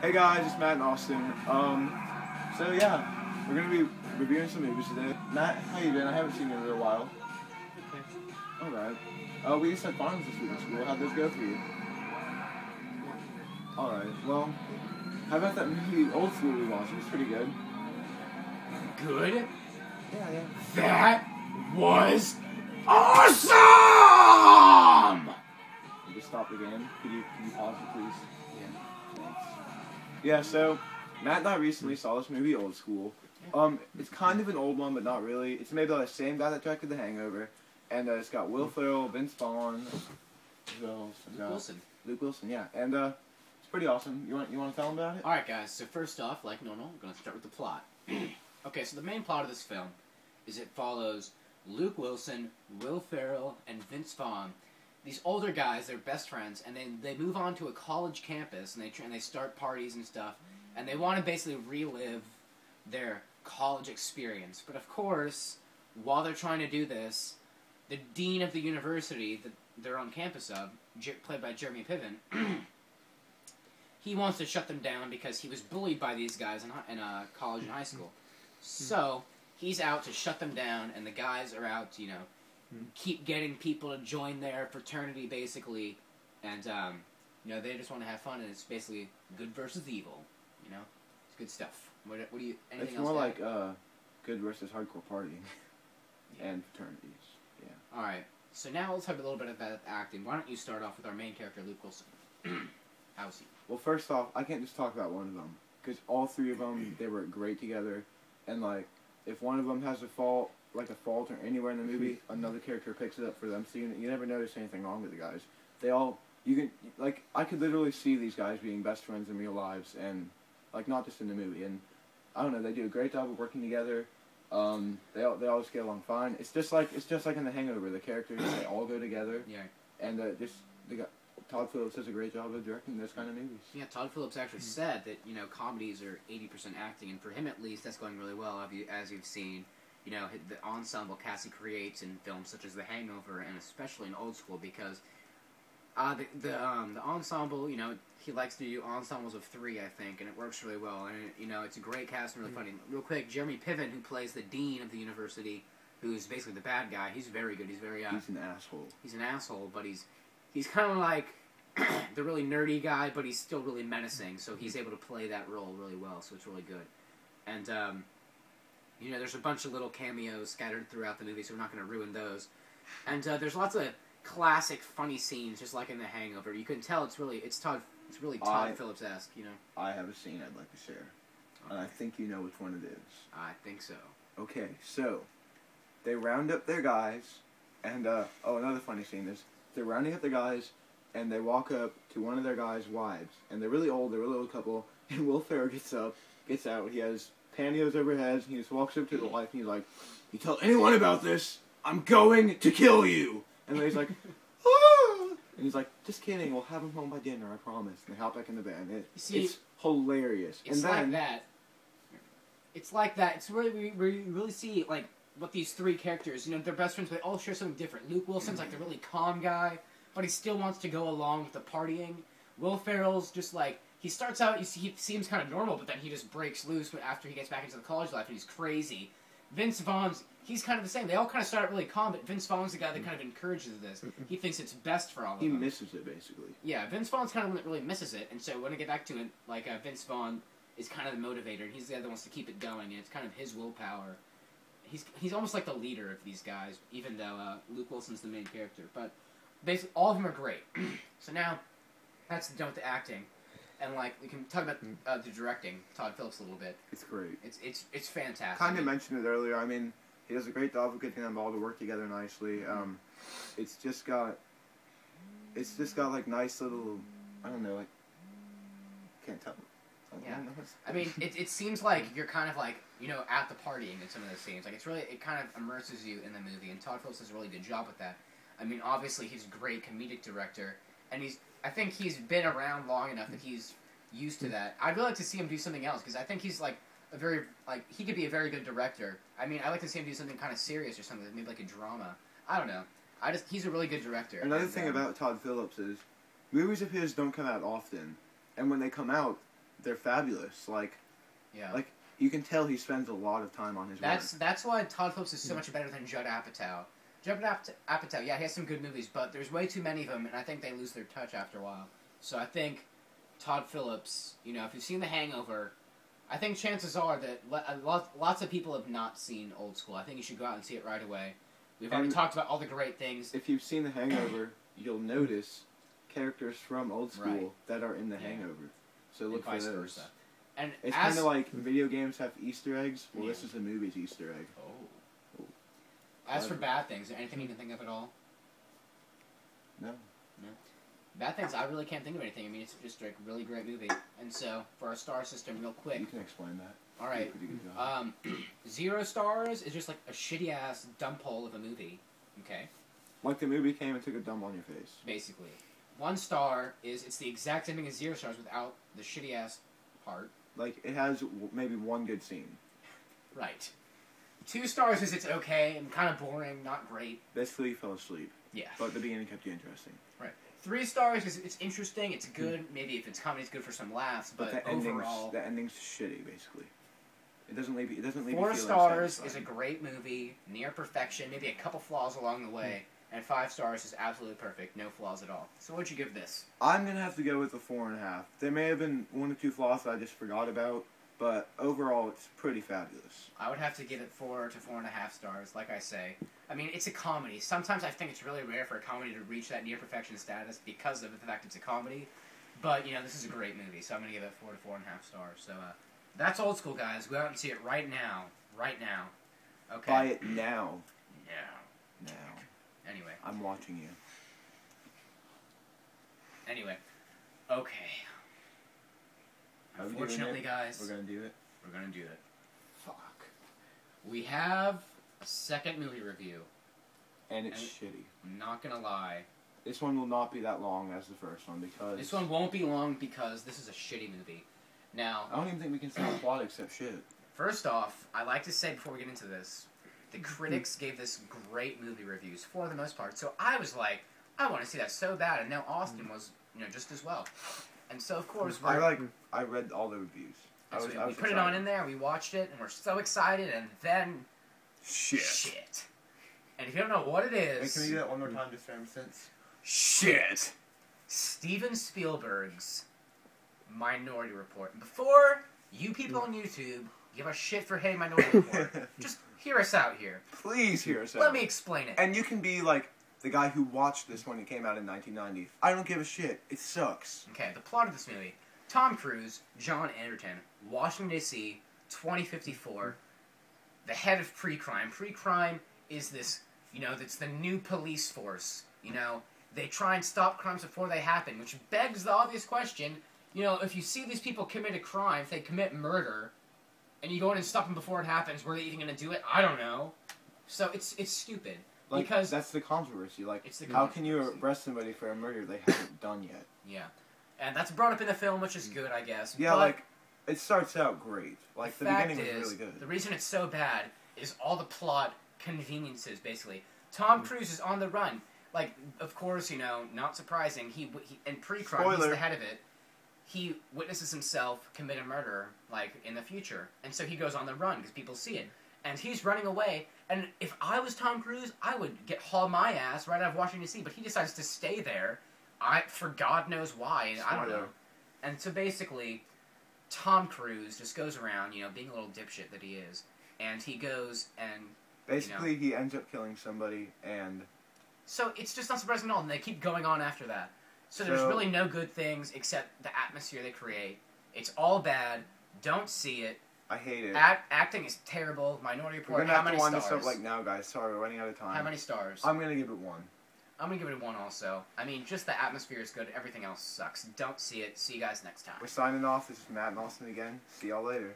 Hey guys, it's Matt and Austin. So yeah, we're gonna be reviewing some movies today. Matt, how you been? I haven't seen you in a little while. Okay. Alright. We just had finals this week in school. How'd those go for you? Alright, well, how about that movie Old School we watched? It was pretty good. Good? Yeah. That was awesome! You just stop the game. Could you pause it, please? Yeah. Thanks. Yeah, so Matt and I recently saw this movie Old School. It's kind of an old one, but not really. It's made by the same guy that directed The Hangover, and it's got Will Ferrell, Vince Vaughn, Luke Wilson, yeah, and it's pretty awesome. You want to tell them about it? Alright guys, so first off, like normal, I'm going to start with the plot. Okay, so the main plot of this film is it follows Luke Wilson, Will Ferrell, and Vince Vaughn. These older guys, they're best friends, and they move on to a college campus, and they start parties and stuff, and they want to basically relive their college experience. But of course, while they're trying to do this, the dean of the university that they're on campus of, played by Jeremy Piven, he wants to shut them down because he was bullied by these guys in college and high school. So he's out to shut them down, and the guys are out to, keep getting people to join their fraternity, basically, and they just want to have fun, and it's basically good versus evil. It's good stuff. What do you? Anything It's else more to like good versus hardcore partying and fraternities. Yeah. All right. So now let's talk a little bit about acting. Why don't you start off with our main character, Luke Wilson? How's he? Well, first off, I can't just talk about one of them because all three of them they were great together, and like if one of them has a fault or anywhere in the movie, another character picks it up for them. So you never notice anything wrong with the guys. I could literally see these guys being best friends in real lives, and like not just in the movie. And I don't know, they do a great job of working together. They always get along fine. It's just like in The Hangover, the characters they all go together. Yeah. And Todd Phillips does a great job of directing those kind of movies. Yeah, Todd Phillips actually said that comedies are 80% acting, and for him at least, that's going really well. As you've seen, the ensemble cast he creates in films such as The Hangover, and especially in Old School, because the ensemble, he likes to do ensembles of 3, I think, and it works really well. And it's a great cast and really funny. Real quick, Jeremy Piven, who plays the dean of the university, who's basically the bad guy, he's very good. He's very he's an asshole. He's an asshole, but he's kind of like the really nerdy guy, but he's still really menacing. So he's able to play that role really well. So it's really good. And there's a bunch of little cameos scattered throughout the movie, so we're not going to ruin those. And there's lots of classic funny scenes, just like in The Hangover. You can tell it's really Todd Phillips-esque. I have a scene I'd like to share, and I think you know which one it is. I think so. Okay, so they round up their guys, and another funny scene is they're rounding up the guys, and they walk up to one of their guys' wives, and they're a really old couple, and Will Ferrell gets out, he has pantyhose over his head, and he just walks up to the wife, and he's like, "You tell anyone about this, I'm going to kill you!" And then he's like, "Ah!" And he's like, "Just kidding, we'll have him home by dinner, I promise." And they hop back in the bed, and it's hilarious. It's like that. It's like that. It's really, we really see, like, what these 3 characters, they're best friends, but they all share something different. Luke Wilson's like the really calm guy, but he still wants to go along with the partying. Will Ferrell's just like, he starts out, he seems kind of normal, but then he just breaks loose after he gets back into the college life, and he's crazy. Vince Vaughn's, he's kind of the same. They all kind of start out really calm, but Vince Vaughn's the guy that kind of encourages this. He thinks it's best for all of them. He misses it, basically. Yeah, Vince Vaughn's kind of one that really misses it, and so when I get back to it, like, Vince Vaughn is kind of the motivator, and he's the guy that wants to keep it going, and it's kind of his willpower. He's almost like the leader of these guys, even though Luke Wilson's the main character. But basically, all of them are great. So now, that's done with the acting, and like we can talk about the directing, Todd Phillips, a little bit. It's great. It's fantastic. Kind of mentioned it earlier. I mean, he does a great job of getting them all to work together nicely. It's just got like nice little, I don't know, like can't tell. Yeah. I mean, it seems like you're kind of like, at the partying in some of those scenes. Like, it kind of immerses you in the movie, and Todd Phillips does a really good job with that. I mean, obviously, he's a great comedic director, and I think he's been around long enough that he's used to that. I'd really like to see him do something else, because I think he's, like, he could be a very good director. I mean, I'd like to see him do something kind of serious or something, maybe like a drama. I don't know. He's a really good director. Another thing about Todd Phillips is, movies of his don't come out often, and when they come out, they're fabulous. Like Yeah. you can tell he spends a lot of time on his work. That's why Todd Phillips is so much better than Judd Apatow. Judd Apatow, yeah, he has some good movies, but there's way too many of them, and I think they lose their touch after a while. So I think Todd Phillips, you know, if you've seen The Hangover, I think chances are that lots of people have not seen Old School. I think you should go out and see it right away. We've already talked about all the great things. If you've seen The Hangover, you'll notice characters from Old School that are in The Hangover. So look for those. Versa. And it's kind of like video games have Easter eggs. Well, this is the movie's Easter egg. Oh. As for bad things, is there anything you can think of at all? No. Bad things, I really can't think of anything. I mean, it's just a really great movie. And so, for our star system, real quick. You can explain that. All right. You did a pretty good job. 0 stars is just like a shitty-ass dump hole of a movie. Okay? Like the movie came and took a dump on your face. Basically. 1 star is, it's the exact same thing as 0 stars without the shitty-ass part. Like, it has maybe one good scene. Right. 2 stars is it's okay and kind of boring, not great. Basically, you fell asleep. Yeah. But the beginning kept you interesting. Right. 3 stars is it's interesting, it's good. Maybe if it's comedy, it's good for some laughs. But the overall, ending's shitty, basically. It doesn't leave you. 4 stars is a great movie, near perfection. Maybe a couple flaws along the way, and 5 stars is absolutely perfect, no flaws at all. So what'd you give this? I'm gonna have to go with a 4.5. There may have been 1 or 2 flaws that I just forgot about, but overall, it's pretty fabulous. I would have to give it 4 to 4.5 stars, like I say. I mean, it's a comedy. Sometimes I think it's really rare for a comedy to reach that near perfection status because of the fact it's a comedy. But, you know, this is a great movie, so I'm going to give it 4 to 4.5 stars. So, that's Old School, guys. Go out and see it right now. Right now. Okay? Buy it now. Now. Anyway. I'm watching you. Anyway. Okay. Unfortunately, guys. We're going to do it? We're going to do it. Fuck. We have a second movie review. And it's shitty. I'm not going to lie. This one will not be that long as the first one because... This one won't be long because this is a shitty movie. Now... I don't even think we can say a plot except shit. First off, I like to say before we get into this, the critics gave this great movie reviews for the most part. So I was like, I want to see that so bad. And now Austin was, you know, just as well. And so, of course... I read all the reviews. We put it on in there, we watched it, and we're so excited, and then... Shit. And if you don't know what it is... Wait, can we do that one more time just for instance? Shit. Steven Spielberg's Minority Report. Before you people on YouTube give a shit for Hey Minority Report, just hear us out here. Please hear us out. Let me explain it. And you can be like the guy who watched this when it came out in 1990. I don't give a shit. It sucks. Okay, the plot of this movie. Tom Cruise, John Anderton, Washington, D.C., 2054, the head of pre-crime. Pre-crime is this, you know, that's the new police force, you know. They try and stop crimes before they happen, which begs the obvious question, you know, if you see these people commit a crime, if they commit murder, and you go in and stop them before it happens, were they even going to do it? I don't know. So it's stupid. Like, because that's the controversy. Like, it's the how can you arrest somebody for a murder they haven't done yet? Yeah. And that's brought up in the film, which is good, I guess. Yeah, but like, it starts out great. Like, the beginning was really good. The reason it's so bad is all the plot conveniences, basically. Tom Cruise is on the run. Like, of course, you know, not surprising, he in pre-crime, he's the head of it. He witnesses himself commit a murder, like, in the future. And so he goes on the run, because people see it. And he's running away, and if I was Tom Cruise, I would haul my ass right out of Washington, D.C., but he decides to stay there, for God knows why, I don't know. And so basically, Tom Cruise just goes around, you know, being a little dipshit that he is, and he goes and... Basically, he ends up killing somebody, and... So it's just not surprising at all, and they keep going on after that. So there's really no good things except the atmosphere they create. It's all bad. Don't see it. I hate it. Acting is terrible. Minority Report, We're gonna how many have to stars? wind this up like now, guys. Sorry, we're running out of time. How many stars? I'm gonna give it 1. I'm gonna give it a 1 also. I mean, just the atmosphere is good. Everything else sucks. Don't see it. See you guys next time. We're signing off. This is Matt and Austin again. See y'all later.